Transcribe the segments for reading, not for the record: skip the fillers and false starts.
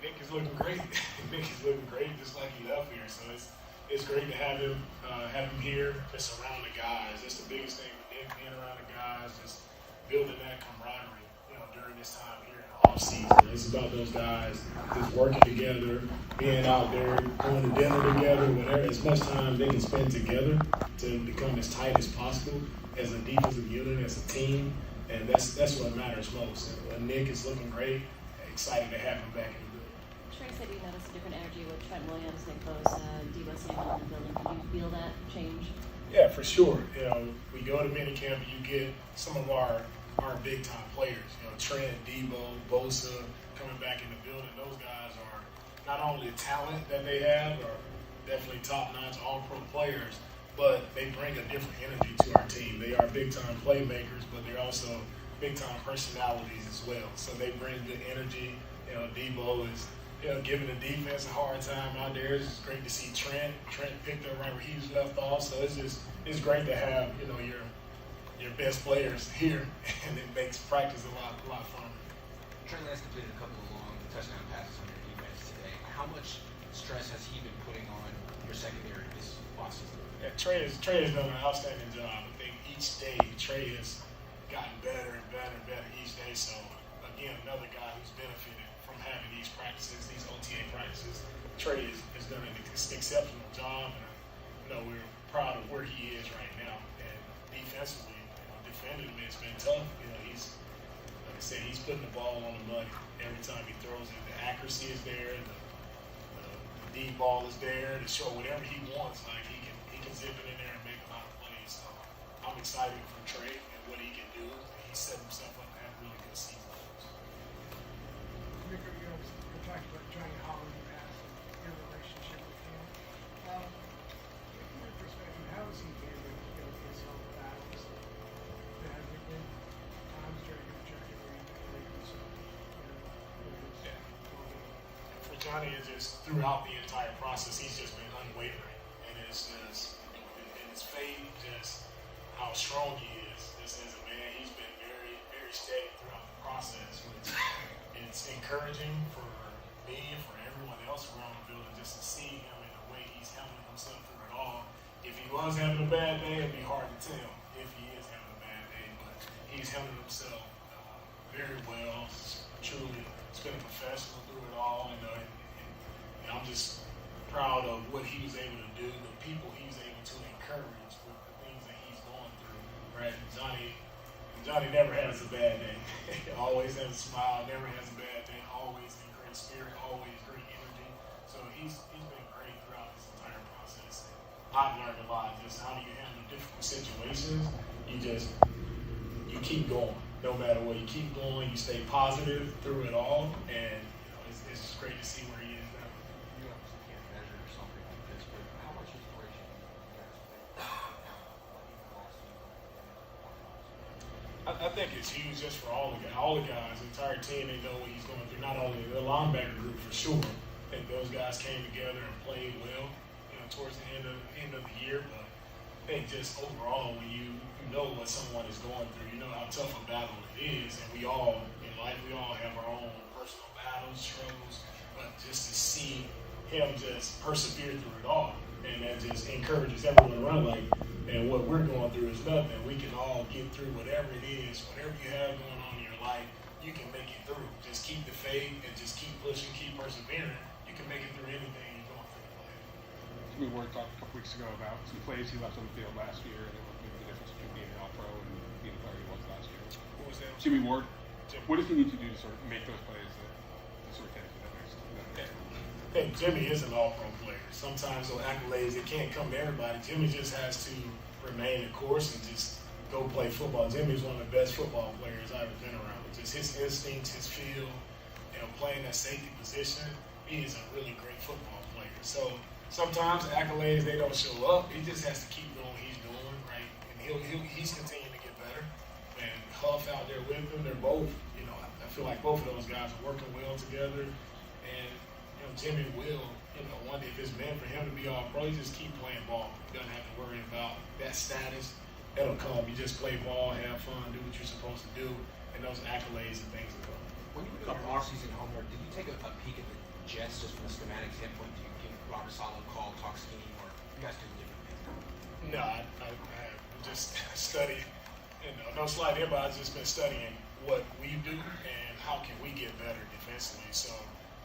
Nick is looking great. Nick is looking great, just like he left here. So it's great to have him here, just around the guys. That's the biggest thing with Nick, being around the guys, just building that camaraderie. During this time here in the off season, it's about those guys just working together, being out there, going to dinner together, whatever. As much time they can spend together to become as tight as possible as a defensive unit, as a team, and that's what matters most. And Nick is looking great. Excited to have him back in the building. Trey said you noticed a different energy with Trent Williams, Nick Bosa, Deebo Samuel in the building. Can you feel that change? Yeah, for sure. We go to minicamp and you get some of our big time players. Trey, Deebo, Bosa coming back in the building. Those guys are not only the talent that they have, are definitely top notch all pro players, but they bring a different energy to our team. They are big time playmakers, but they're also big time personalities as well. So they bring good energy. Deebo is giving the defense a hard time out there. It's great to see Trent. Trent picked up right where he was left off. So it's great to have your best players here, and it makes practice a lot funner. Trey has completed a couple of long touchdown passes on your defense today. How much stress has he been putting on your secondary this offseason? Yeah, Trey has done an outstanding job. I think each day Trey has gotten better and better and better each day. So again, another guy who's benefited from having these practices, these OTA practices. Trey has done an exceptional job, and we're proud of where he is right now. And defensively, defending him, it's been tough. He's, like I said, he's putting the ball on the money every time he throws it. The accuracy is there, the deep ball is there to show whatever he wants. Like he can zip it in there and make a lot of plays. So I'm excited for Trey and what he can do. He set himself up to have a really good season. You talked about Johnny Holland in the past and your relationship with him. From your perspective, how has he handled his own battles? Have there been times during your journey where you played yourself? For Johnny, it's just throughout the entire process, he's just been unwavering, and it's just in his faith, just how strong he is. Just as a man, he's been very, very steady throughout the process, which it's encouraging for me and for everyone else around the building just to see him in the way he's handling himself through it all. If he was having a bad day, it'd be hard to tell if he is having a bad day, but he's handling himself very well. Truly, he's been a professional through it all, and I'm just proud of what he was able to do, the people he was able to encourage with the things that he's going through. Right, Johnny never has a bad day. He always has a smile, never has a bad day, always in great spirit, always great energy. So he's been great throughout this entire process. And I've learned a lot, just how do you handle difficult situations. You keep going, no matter what. You keep going, you stay positive through it all, and it's just great to see where he is now. You obviously can't measure something like this, but how much inspiration do you guys think? I think it's huge just for all the guys, the entire team. They know what he's going through. Not only the linebacker group for sure. I think those guys came together and played well, towards the end of the year. But I think just overall, when you know what someone is going through, you know how tough a battle it is, and we all in life have our own personal battles, struggles. But just to see him just persevere through it all, and that just encourages everyone around. Like, and what we're going through is nothing. We can all get through whatever it is, whatever you have going on in your life, you can make it through. Just keep the faith and just keep pushing, keep persevering. You can make it through anything you're going through in life. We were talking a couple weeks ago about some plays he left on the field last year, and maybe the difference between being an all-pro and being the player he was last year. What was that? Jimmy Ward. What does he need to do to sort of make those plays to sort of get to that next I think Jimmy is an all-pro player. Sometimes those accolades, it can't come to everybody. Jimmy just has to remain the course and just go play football. Jimmy's one of the best football players I've ever been around. Just his instincts, his feel, playing that safety position, he is a really great football player. So sometimes the accolades, they don't show up. He just has to keep doing what he's doing, right? And he's continuing to get better. And Huff out there with him, they're both, I feel like both of those guys are working well together. And, Jimmy will, one day if it's meant for him to be all pro, he just keep playing ball. He doesn't have to worry about that status. That'll come. You just play ball, have fun, do what you're supposed to do, and those accolades and things will come. When you were doing your off-season homework, did you take a peek at the Jets just from a schematic standpoint? Do you give Robert Saleh a call, talk scheme, or you guys do different things? No, I have just studied, no slight here, but I've just been studying what we do and how can we get better defensively. So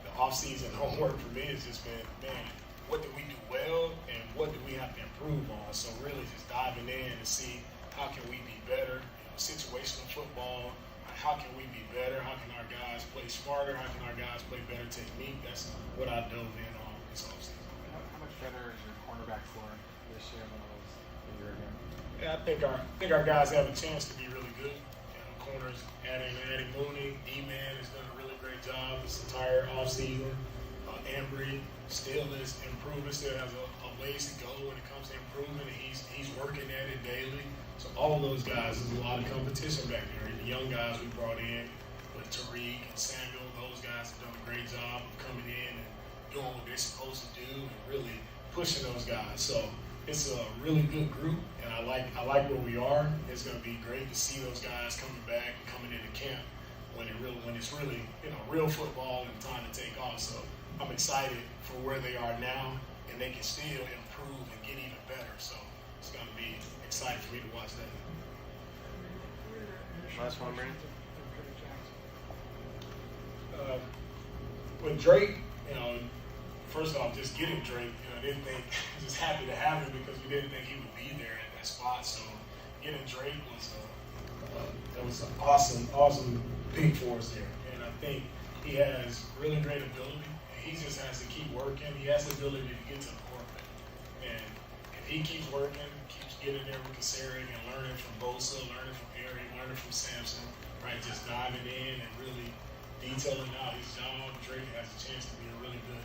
the off-season homework for me has just been, man, what do we do well and what do we have to improve on? So really just diving in to see how can we be better, situational football, how can we be better, how can our guys play smarter, how can our guys play better technique. That's what I dove in on this offseason. How much better is your cornerback for this year than it was a year ago? Yeah, I think our guys have a chance to be really good. Corners, adding Mooney, D-Man has done a really great job this entire offseason. Embry still is improving, still has a ways to go when it comes to improvement, and he's working at it daily. So all of those guys, there's a lot of competition back there. The young guys we brought in with Tariq and Samuel, those guys have done a great job of coming in and doing what they're supposed to do and really pushing those guys. So it's a really good group, and I like where we are. It's going to be great to see those guys coming back and coming into camp when it's really real football and time to take off. So I'm excited for where they are now, and they can still improve and get even better. So it's going to be exciting for me to watch that. Last one, Brandon. With Drake, first off, just getting Drake, didn't think, just happy to have him because we didn't think he would be there at that spot. So getting Drake was an awesome pick for us there. And I think he has really great ability. He just has to keep working. He has the ability to get to the quarterback. And if he keeps working, keeps getting there with Kasarian and learning from Bosa, learning from Eric, learning from Sampson, right, just diving in and really detailing out his job, Drake has a chance to be a really good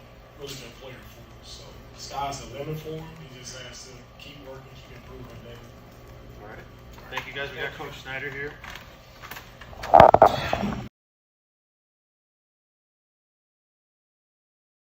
player for us. So the sky's the limit for him. He just has to keep working, keep improving daily. All right. Thank you, guys. We got Coach Snyder here.